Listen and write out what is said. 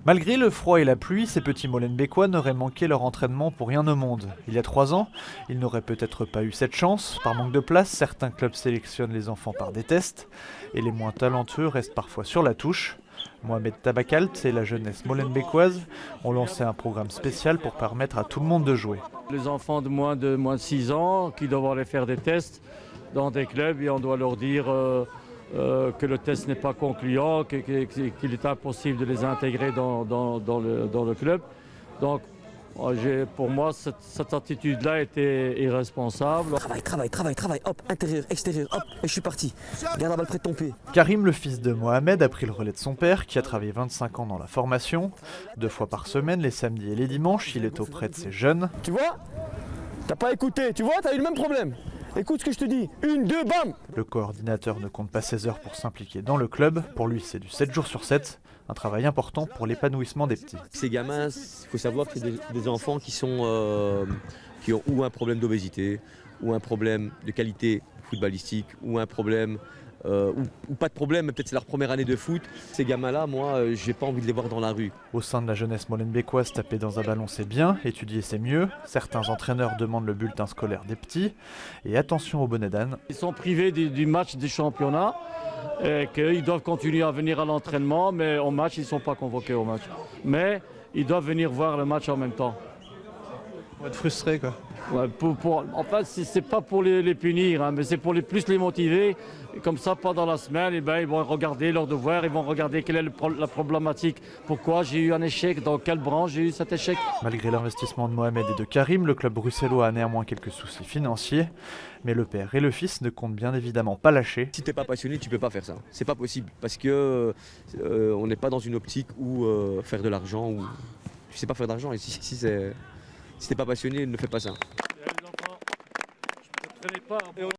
Malgré le froid et la pluie, ces petits Molenbeekois n'auraient manqué leur entraînement pour rien au monde. Il y a 3 ans, ils n'auraient peut-être pas eu cette chance. Par manque de place, certains clubs sélectionnent les enfants par des tests, et les moins talentueux restent parfois sur la touche. Mohamed Tabakalt et la jeunesse molenbeekoise ont lancé un programme spécial pour permettre à tout le monde de jouer. Les enfants de moins de 6 ans qui doivent aller faire des tests dans des clubs et on doit leur dire que le test n'est pas concluant, qu'il est impossible de les intégrer dans le club. Donc pour moi, cette attitude-là était irresponsable. Travail, hop, intérieur, extérieur, hop, et je suis parti. Garde la balle près de ton pied. Karim, le fils de Mohamed, a pris le relais de son père, qui a travaillé 25 ans dans la formation. 2 fois par semaine, les samedis et les dimanches, il est auprès de ses jeunes. Tu vois? T'as pas écouté, tu vois, t'as eu le même problème. Écoute ce que je te dis, 1, 2, bam! Le coordinateur ne compte pas 16 heures pour s'impliquer dans le club. Pour lui, c'est du 7 jours sur 7, un travail important pour l'épanouissement des petits. Ces gamins, il faut savoir que c'est des enfants qui ont ou un problème d'obésité, ou un problème de qualité footballistique, ou un problème, ou pas de problème, mais peut-être c'est leur première année de foot. Ces gamins-là, moi, j'ai pas envie de les voir dans la rue. Au sein de la jeunesse molenbeekoise, taper dans un ballon c'est bien, étudier c'est mieux. Certains entraîneurs demandent le bulletin scolaire des petits. Et attention au bonnet d'âne. Ils sont privés du match du championnat, et qu'ils doivent continuer à venir à l'entraînement, mais au match, ils ne sont pas convoqués au match. Mais ils doivent venir voir le match en même temps. Pour être frustré quoi. Ouais, en fait, c'est pas pour les punir, hein, mais c'est pour plus les motiver. Et comme ça, pendant la semaine, ils vont regarder leurs devoirs, ils vont regarder quelle est la problématique. Pourquoi j'ai eu un échec, dans quelle branche j'ai eu cet échec. Malgré l'investissement de Mohamed et de Karim, le club bruxellois a néanmoins quelques soucis financiers. Mais le père et le fils ne comptent bien évidemment pas lâcher. Si t'es pas passionné, tu peux pas faire ça. C'est pas possible parce que on n'est pas dans une optique où faire de l'argent ou tu sais pas faire d'argent. Et si t'es pas passionné, ne fais pas ça.